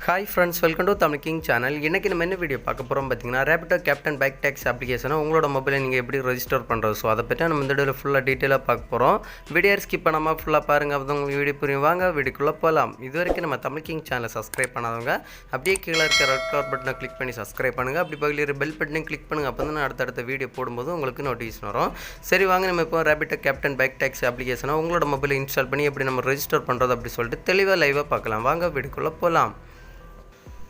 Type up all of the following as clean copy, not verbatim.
Hi friends, welcome to Tamil king channel. இன்றைக்கி நம்ம என்ன வீடியோ பார்க்க போகிறோம் பார்த்தீங்கன்னா, ரேபிட்டோ கேப்டன் பைக் டேக்ஸி அப்ளிகேஷனை உங்களோட மொபைலில் நீங்கள் எப்படி ரெஜிஸ்டர் பண்ணுறது. ஸோ அதை பற்றி நம்ம இந்த வீடியோவில் ஃபுல்லாக டீட்டெயிலாக பார்க்க போகிறோம். வீடியோ ஸ்கிப் பண்ணாமல் ஃபுல்லாக பாருங்கள், அப்போ உங்களுக்கு வீடியோ புரியும். வாங்க வீடியோக்குள்ளே போகலாம். இது வரைக்கும் நம்ம தமிழ் கிங் சேனலை சப்ஸ்கிரைப் பண்ணாதவங்க அப்படியே கீழே இருக்க ரெட் கலர் பட்டனை கிளிக் பண்ணி சப்ஸ்கிரைப் பண்ணுங்கள். அப்படி பக்கத்தில் இருக்க பெல் பட்டனையும் கிளிக் பண்ணுங்கள். அப்போ தான் அடுத்தடுத்த வீடியோ போடும்போது உங்களுக்கு நோட்டிஃபிகேஷன் வரும். சரி வாங்க, நம்ம இப்போ ரேபிட்டோ கேப்டன் பைக் டேக்ஸி அப்ளிகேஷனை உங்களோட மொபைலில் இன்ஸ்டால் பண்ணி எப்படி நம்ம ரெஜிஸ்டர் பண்ணுறது அப்படி சொல்லிட்டு தெளிவாக லைவாக பார்க்கலாம். வாங்க வீடியோக்குள்ளே போகலாம்.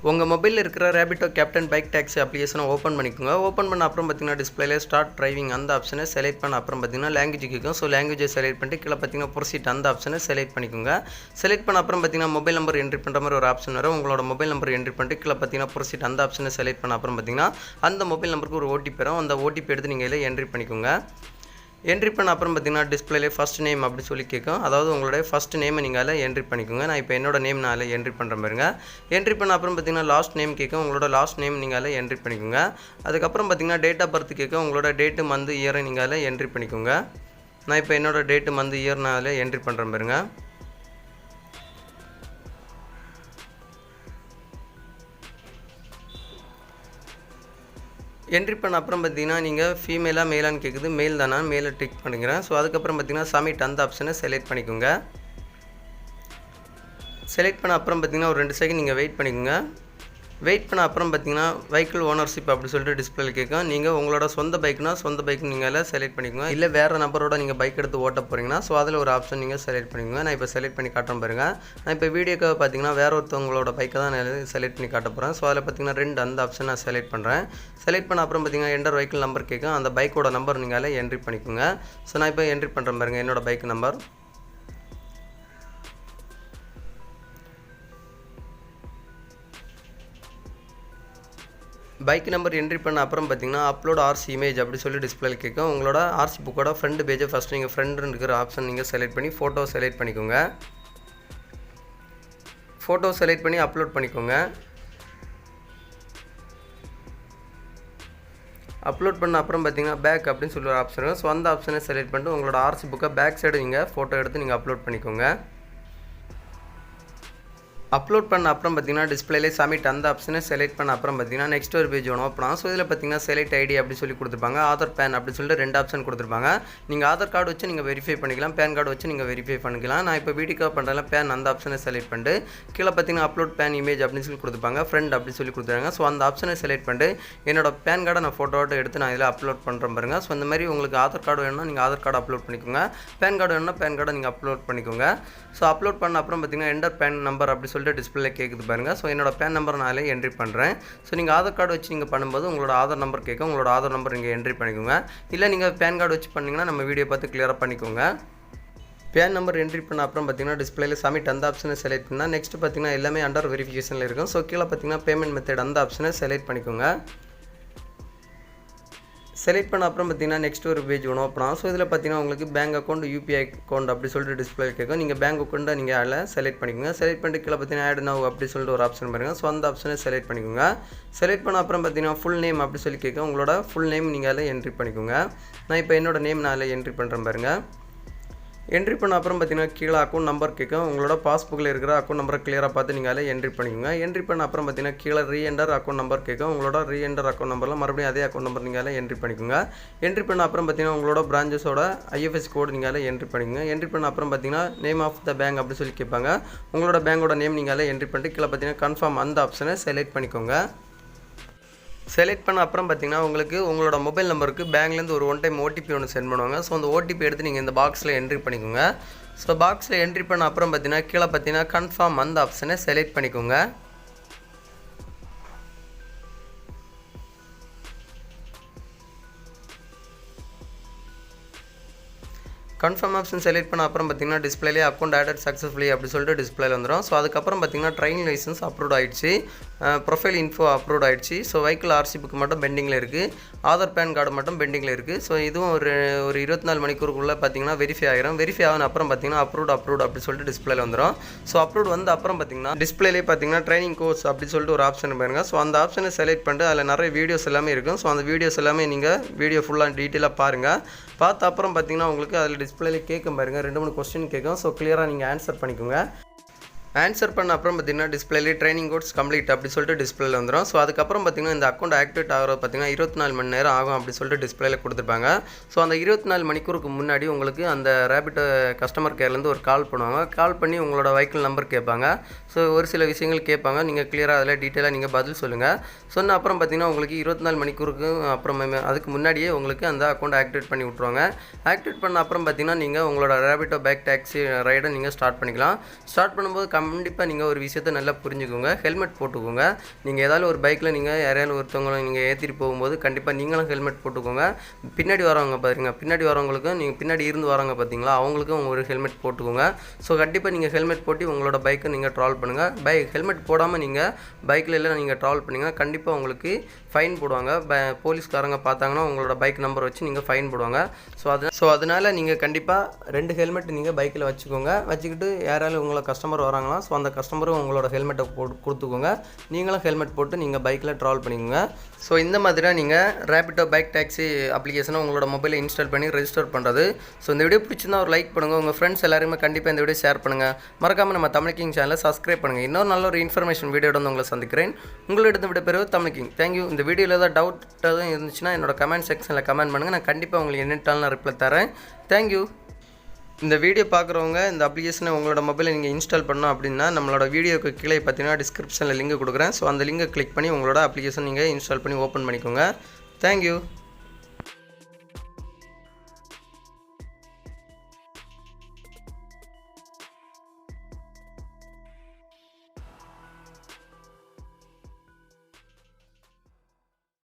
உங்கள் மொபைலில் இருக்கிற ரேபிட்டோ கேப்டன் பைக் டேக்ஸி அப்ளிகேஷனை ஓப்பன் பண்ணிக்கோங்க. ஓப்பன் பண்ண அப்புறம் பார்த்தீங்கன்னா டிஸ்பிளேல ஸ்டார்ட் டிரைவிங் அந்த ஆப்ஷனை செலக்ட் பண்ண அப்புறம் பார்த்தீங்கன்னா லாங்குவேஜ் கேட்கும். ஸோ லாங்குவேஜை செலக்ட் பண்ணிட்டு கீழே பார்த்தீங்கன்னா ப்ரொசீட் அந்த ஆப்ஷனை செலக்ட் பண்ணிக்கோங்க. செலக்ட் பண்ண அப்புறம் பார்த்தீங்கன்னா மொபைல் நம்பர் என்ட்ரி பண்ணுற மாதிரி ஒரு ஆப்ஷன் வரும். உங்களோட மொபைல் நம்பர் என்ட்ரி பண்ணிட்டு கீழே பார்த்தீங்கன்னா ப்ரொசீட் அந்த ஆப்ஷனை செலக்ட் பண்ண அப்புறம் பார்த்தீங்கன்னா அந்த மொபைல் நம்பருக்கு ஒரு ஓடிபி வரும். அந்த ஓடிபி எடுத்து நீங்கள் இதில் என்ட்ரி பண்ணிக்கோங்க. என்ட்ரி பண்ண அப்புறம் பார்த்தீங்கன்னா டிஸ்பிளேலே ஃபஸ்ட் நேம் அப்படி சொல்லி கேட்கும். அதாவது உங்களுடைய ஃபஸ்ட் நேமை நீங்கள் அதில் என்ட்ரி பண்ணிக்கோங்க. நான் இப்போ என்னோட நேம் நான் அதில் என்ட்ரி பண்ணுற பாருங்க. என்ட்ரி பண்ண அப்புறம் பார்த்தீங்கன்னா லாஸ்ட் நேம் கேட்கும். உங்களோட லாஸ்ட் நேம் நீங்கள் அதில் என்ட்ரி பண்ணிக்கோங்க. அதுக்கப்புறம் பார்த்தீங்கன்னா டேட் ஆஃப் பர்த் கேட்கும். உங்களோட டேட்டு மந்த் இயரை நீங்கள் அதில் என்ட்ரி பண்ணிக்கோங்க. நான் இப்போ என்னோட டேட்டு மந்த் இயர் நான் அதில் என்ட்ரி பண்ணுறேன் பாருங்க. என்ட்ரி பண்ண அப்புறம் பார்த்தீங்கன்னா நீங்கள் ஃபீமேலாக மேலான்னு கேட்குது. மெயில் தானா, மேலே டிக் பண்ணிக்கிறேன். ஸோ அதுக்கப்புறம் பார்த்தீங்கன்னா சப்மிட் அந்த ஆப்ஷனை செலக்ட் பண்ணிக்கோங்க. செலக்ட் பண்ண அப்புறம் பார்த்தீங்கன்னா ஒரு 2 செகண்ட் நீங்கள் வெயிட் பண்ணிக்கோங்க. வெயிட் பண்ண அப்புறம் பார்த்தீங்கன்னா வெஹிக்கிள் ஓனர்ஷிப் அப்படி சொல்லிட்டு டிஸ்பிளேல கேட்கும். நீங்கள் உங்களோட சொந்த பைக்னா சொந்த பைக் நீங்கள் அதில் செலக்ட் பண்ணிக்கோங்க. இல்லை வேறு நம்பரோட நீங்கள் பைக் எடுத்து ஓட்ட போகிறீங்கன்னா ஸோ அதில் ஒரு ஆப்ஷன் நீங்கள் செலக்ட் பண்ணிக்கோங்க. நான் இப்போ செலக்ட் பண்ணி காட்டுறேன் பாருங்கள். நான் இப்போ வீடியோக்காக பார்த்தீங்கன்னா வேறு ஒருத்தவங்களோட பைக்கை தான் நான் செலக்ட் பண்ணி காட்ட போகிறேன். ஸோ அதில் பார்த்தீங்கன்னா 2 அந்த ஆப்ஷன் நான் செலக்ட் பண்ணுறேன். செலக்ட் பண்ண அப்புறம் பார்த்தீங்கன்னா என்டர் வெஹிக்கிள் நம்பர் கேட்கும். அந்த பைக்கோட நம்பர் நீங்கள் அதில் என்ட்ரி பண்ணிக்கோங்க. ஸோ நான் இப்போ என்ட்ரி பண்ணுறேன் பாருங்கள் என்னோட bike number. Bike number entry பண்ண அப்புறம் பார்த்தீங்கன்னா அப்லோட் ஆர்சி இமேஜ் அப்படி சொல்லி டிஸ்பிளேல கேட்கும். உங்களோட ஆர்சி புக்கோட ஃப்ரண்ட் பேஜை ஃபஸ்ட்டு நீங்கள் ஃப்ரெண்டுன்னு இருக்கிற ஆப்ஷன் நீங்கள் செலக்ட் பண்ணி ஃபோட்டோ செலக்ட் பண்ணிக்கோங்க. ஃபோட்டோ செலக்ட் பண்ணி அப்லோட் பண்ணிக்கோங்க. அப்லோட் பண்ண அப்புறம் பார்த்தீங்கன்னா பேக் அப்படின்னு சொல்லி ஒரு ஆப்ஷன் இருக்கும். ஸோ அந்த ஆப்ஷனை செலக்ட் பண்ணிட்டு உங்களோட ஆர்சி புக்கை பேக் சைடு நீங்கள் ஃபோட்டோ எடுத்து நீங்கள் அப்லோட் பண்ணிக்கோங்க. அப்லோட் பண்ண அப்புறம் பார்த்தீங்கன்னா டிஸ்பிளேலே சப்மிட் அந்த ஆப்ஷனை செலக்ட் பண்ண அப்புறம் பார்த்தீங்கன்னா நெக்ஸ்ட் ஒரு பேஜ் ஒன்று ஓப்பன் ஆகும். ஸோ இதில் பார்த்தீங்கன்னா செலக்ட் ஐடி அப்படி சொல்லி கொடுத்துருப்பாங்க. ஆதார் பேன் அப்படி சொல்லிட்டு 2 ஆப்ஷன் கொடுத்துருப்பாங்க. நீங்கள் ஆதார் கார்டு வச்சு நீங்கள் வெரிஃபை பண்ணிக்கலாம், பேன் கார்டு வச்சு நீங்கள் வெரிஃபை பண்ணிக்கலாம். நான் இப்போ வீடியோக்காக பண்ணுறதுல பேன் அந்த ஆப்ஷனை செலக்ட் பண்ணிட்டு கீழே பார்த்தீங்கன்னா அப்லோட் பேன் இமேஜ் அப்படின்னு சொல்லி கொடுத்துருப்பாங்க. ஃப்ரெண்ட் அப்படி சொல்லி கொடுத்துருக்காங்க. ஸோ அந்த ஆப்ஷனை செலக்ட் பண்ணிட்டு என்னோட பேன் கார்டை நான் ஃபோட்டோவோட எடுத்து நான் இதில் அப்லோட் பண்ணுறேன் பாருங்க. ஸோ இந்த மாதிரி உங்களுக்கு ஆதார் கார்டு வேணும்னா நீங்கள் ஆதார் கார்டு அப்லோட் பண்ணிக்கோங்க. பேன் கார்டு வேணும்னா பேன் கார்டை நீங்கள் அப்லோட் பண்ணிக்கோங்க. ஸோ அப்லோட் பண்ண அப்புறம் பார்த்தீங்கன்னா என்டர் பேன் நம்பர் அப்படி சொல்லிட்டு டிஸ்பிளே கேட்குது பாருங்க. ஸோ என்னோட பேன் நம்பர் நான் அதில் என்ட்ரி பண்ணுறேன். ஸோ நீங்கள் ஆதார் கார்டு வச்சு நீங்கள் பண்ணும்போது உங்களோட ஆதார் நம்பர் கேட்கும். உங்களோட ஆதார் நம்பர் நீங்கள் என்ட்ரி பண்ணிக்கோங்க. இல்லை நீங்கள் பேன் கார்டு வச்சு பண்ணிங்கன்னா நம்ம வீடியோ பார்த்து கிளியராக பண்ணிக்கோங்க. பேன் நம்பர் என்ட்ரி பண்ண அப்புறம் பார்த்தீங்கன்னா டிஸ்பிளேல சப்மிட் அந்த ஆப்ஷனை செலக்ட் பண்ணால் நெக்ஸ்ட் பார்த்தீங்கன்னா எல்லாமே அண்டர் வெரிஃபிகேஷனில் இருக்கும். ஸோ கீழே பார்த்தீங்கன்னா பேமெண்ட் மெத்தட் அந்த ஆப்ஷனை செலக்ட் பண்ணிக்கோங்க. செலக்ட் பண்ண அப்புறம் பார்த்தீங்கன்னா நெக்ஸ்ட் ஒரு பேஜ் ஒன்று ஓப்பன் ஆகும். ஸோ இதில் பார்த்தீங்கன்னா உங்களுக்கு பேங்க் அக்கௌண்ட் யூபிஐ அக்கௌண்ட் அப்படி சொல்லிட்டு டிஸ்பிளே கேட்கும். நீங்கள் பேங்க் அக்கௌண்ட்டை நீங்கள் அதில் செலக்ட் பண்ணிக்கோங்க. செலக்ட் பண்ணிட்டு கீழே பார்த்தீங்கன்னா ஆட் நவ் அப்படி சொல்லிட்டு ஒரு ஆப்ஷன் பாருங்கள். ஸோ அந்த ஆப்ஷனை செலக்ட் பண்ணிக்கோங்க. செலக்ட் பண்ண அப்புறம் பார்த்தீங்கன்னா ஃபுல் நேம் அப்படி சொல்லி கேட்கும். உங்களோட ஃபுல் நேம் நீங்கள் அதில் என்ட்ரி பண்ணிக்கோங்க. நான் இப்போ என்னோட நேம் நான் அதில் என்ட்ரி பண்ணுறேன் பாருங்கள். என்ட்ரி பண்ண அப்புறம் பார்த்தீங்கன்னா கீழே அக்கௌண்ட் நம்பர் கேட்கும். உங்களோட பாஸ்புக்கில் இருக்கிற அக்கௌண்ட் நம்பரை கிளியராக பார்த்து நீங்கள் அதில் என்ட்ரி பண்ணிக்கோங்க. என்ட்ரி பண்ண அப்புறம் பார்த்தீங்கன்னா கீழே ரீஎன்டர் அக்கௌண்ட் நம்பர் கேட்கும். உங்களோட ரீஎன்டர் அக்கௌண்ட் நம்பரில் மறுபடியும் அதே அக்கௌண்ட் நம்பர் நீங்கள் அதில் என்ட்ரி பண்ணிக்கோங்க. என்ட்ரி பண்ண அப்புறம் பார்த்தீங்கன்னா உங்களோட பிரான்ச்சஸோட IFSC கோடு நீங்கள் அதில் என்ட்ரி பண்ணிக்கோங்க. என்ட்ரி பண்ண அப்புறம் பார்த்தீங்கன்னா நேம் ஆஃப் த பேங்க் அப்படி சொல்லி கேட்பாங்க. உங்களோட பேங்கோட நேம் நீங்கள் அதில் என்ட்ரி பண்ணிட்டு கீழே பார்த்தீங்கன்னா கன்ஃபார்ம் அந்த ஆப்ஷனை செலக்ட் பண்ணிக்கோங்க. செலக்ட் பண்ண அப்புறம் பார்த்தீங்கன்னா உங்களுக்கு உங்களோட மொபைல் நம்பருக்கு பேங்க்லேருந்து ஒரு 1 டைம் ஓடிபி ஒன்று சென்ட் பண்ணுவாங்க. ஸோ அந்த ஓடிபி எடுத்து நீங்கள் இந்த பாக்ஸில் என்ட்ரி பண்ணிக்கோங்க. ஸோ பாக்ஸில் என்ட்ரி பண்ண அப்புறம் பார்த்தீங்கன்னா கீழே பார்த்தீங்கன்னா கன்ஃபார்ம் அந்த ஆப்ஷனை செலக்ட் பண்ணிக்கோங்க. கன்ஃபார்ம் ஆப்ஷன் செலக்ட் பண்ண அப்புறம் பார்த்தீங்கன்னா டிஸ்பிளேலே அக்கௌண்ட் ஆடட் சக்ஸஸ்ஃபுல்லி அப்படி சொல்லிட்டு டிஸ்பிளேல வந்துடும். ஸோ அதுக்கப்புறம் பார்த்தீங்கன்னா ட்ரைவிங் லைசன்ஸ் அப்ரூவ் ஆகிடுச்சு, ப்ரொஃபைல் இன்ஃபோ அப்ரூவ் ஆகிடுச்சு. ஸோ வெஹிக்கிள் ஆர்சி புக் மட்டும் பெண்டிங்கில் இருக்குது, ஆதார் பேன் கார்டு மட்டும் பெண்டிங்கில் இருக்குது. ஸோ இதுவும் ஒரு 24 மணிக்கூருக்குள்ளே பார்த்தீங்கன்னா வெரிஃபை ஆகிரும். வெரிஃபை ஆகின அப்புறம் பார்த்தீங்கன்னா அப்ரூவ் அப்படி சொல்லிட்டு டிஸ்பிளேல வந்துடும். ஸோ அப்ரூவ் வந்து அப்புறம் பார்த்தீங்கன்னா டிஸ்பிளேலே பார்த்தீங்கன்னா ட்ரைனிங் கோர்ஸ் அப்படி சொல்லிட்டு ஒரு ஆப்ஷன் பாருங்கள். ஸோ அந்த ஆப்ஷனை செலக்ட் பண்ணிட்டு அதில் நிறைய வீடியோஸ் எல்லாமே இருக்கும். ஸோ அந்த வீடியோஸ் எல்லாமே நீங்கள் வீடியோ ஃபுல்லாக டீட்டெயிலாக பாருங்கள். பார்த்த அப்புறம் பார்த்தீங்கன்னா உங்களுக்கு அதில் டிஸ்பிளேல கேட்கும் பாருங்கள், 2-3 கொஸ்டின் கேட்கும். ஸோ கிளியராக நீங்கள் ஆன்சர் பண்ணிக்கோங்க. ஆன்சர் பண்ண அப்புறம் பார்த்தீங்கன்னா டிஸ்பிளேலே ட்ரைனிங் கோட்ஸ் கம்ப்ளீட் அப்படி சொல்லிட்டு டிஸ்பிளேல வந்துடும். ஸோ அதுக்கப்புறம் பார்த்தீங்கன்னா இந்த அக்கௌண்ட் ஆக்டிவேட் ஆகிறது பார்த்தீங்கன்னா 24 மணி நேரம் ஆகும் அப்படி சொல்லிட்டு டிஸ்பிளேல கொடுத்துருப்பாங்க. ஸோ அந்த 24 மணிக்கூருக்கு முன்னாடி உங்களுக்கு அந்த ரேபிட்டோ கஸ்டமர் கேர்லேருந்து ஒரு கால் பண்ணுவாங்க. கால் பண்ணி உங்களோட வெஹிக்கிள் நம்பர் கேட்பாங்க. ஸோ ஒரு சில விஷயங்கள் கேட்பாங்க. நீங்கள் கிளியராக அதில் டீட்டெயிலாக நீங்கள் பதில் சொல்லுங்கள். சொன்ன அப்புறம் பார்த்தீங்கன்னா உங்களுக்கு 24 மணிக்கூருக்கு அப்புறம் அதுக்கு முன்னாடியே உங்களுக்கு அந்த அக்கௌண்ட் ஆக்டிவேட் பண்ணி விட்ருவாங்க. ஆக்டிவேட் பண்ண அப்புறம் பார்த்தீங்கன்னா நீங்கள் உங்களோட ரேபிட்டோ பைக் டாக்ஸி ரைடை நீங்கள் ஸ்டார்ட் பண்ணிக்கலாம். ஸ்டார்ட் பண்ணும்போது கண்டிப்பாக நீங்கள் ஒரு விஷயத்தை நல்லா புரிஞ்சுக்கோங்க. ஹெல்மெட் போட்டுக்கோங்க. நீங்கள் ஏதாவது ஒரு பைக்கில் நீங்கள் யாரையாலும் ஒருத்தவங்களை நீங்கள் ஏற்றிட்டு போகும்போது கண்டிப்பாக நீங்களும் ஹெல்மெட் போட்டுக்கோங்க. பின்னாடி வரவங்க பாருங்கள், பின்னாடி வரவங்களுக்கும் நீங்கள் பின்னாடி இருந்து வரவங்க பார்த்தீங்களா அவங்களுக்கும் ஒரு ஹெல்மெட் போட்டுக்கோங்க. ஸோ கண்டிப்பாக நீங்கள் ஹெல்மெட் போட்டு உங்களோட பைக்கை நீங்கள் ட்ராவல் பண்ணுங்கள். ஹெல்மெட் போடாமல் நீங்கள் பைக்கில் எல்லாம் நீங்கள் ட்ராவல் பண்ணிங்கன்னா கண்டிப்பாக உங்களுக்கு ஃபைன் போடுவாங்க. போலீஸ்காரங்க பார்த்தாங்கன்னா உங்களோட பைக் நம்பர் வச்சு நீங்கள் ஃபைன் போடுவாங்க. ஸோ அதனால் நீங்கள் கண்டிப்பாக 2 ஹெல்மெட் நீங்கள் பைக்கில் வச்சுக்கோங்க. வச்சுக்கிட்டு யாராலும் உங்களை கஸ்டமர் வராங்களா ஸோ அந்த கஸ்டமரும் உங்களோட ஹெல்மெட்டை கொடுத்துக்கோங்க. நீங்களும் ஹெல்மெட் போட்டு நீங்கள் பைக்கில் ட்ராவல் பண்ணிக்கோங்க. ஸோ இந்த மாதிரி நீங்கள் ரேபிட்டோ பைக் டாக்ஸி அப்ளிகேஷனை உங்களோட மொபைலில் இன்ஸ்டால் பண்ணி ரெஜிஸ்டர் பண்ணுறது. ஸோ இந்த வீடியோ பிடிச்சிருந்தா ஒரு லைக் பண்ணுங்கள். உங்கள் ஃப்ரெண்ட்ஸ் எல்லாருமே கண்டிப்பாக இந்த வீடியோ ஷேர் பண்ணுங்கள். மறக்காமல் நம்ம தமிழ் கிங் சேனலை சப்ஸ்கிரைப் பண்ணுங்கள். இன்னொரு நல்ல ஒரு இன்ஃபர்மேஷன் வீடியோட வந்து உங்களை சந்திக்கிறேன். உங்களிடம் விட பெறுவது தமிழ் கிங். தேங்க்யூ. இந்த வீடியோவில் ஏதாவது டவுட் எதுவும் இருந்துச்சுன்னா என்னோட கமெண்ட் செக்ஷனில் கமெண்ட் பண்ணுங்கள். நான் கண்டிப்பாக உங்களுக்கு என்னட்டாலும் நான் ரிப்ளை தரேன். தேங்க்யூ. இந்த வீடியோ பார்க்குறவங்க இந்த அப்ளிகேஷனை உங்களோட மொபைலில் நீங்கள் இன்ஸ்டால் பண்ணோம் அப்படின்னா நம்மளோட வீடியோக்கு கீழே பார்த்தீங்கன்னா டிஸ்கிரிப்ஷனில் லிங்க் கொடுக்குறேன். ஸோ அந்த லிங்கை கிளிக் பண்ணி உங்களோட அப்ளிகேஷன் நீங்கள் இன்ஸ்டால் பண்ணி ஓப்பன் பண்ணிக்கோங்க. தேங்க்யூ.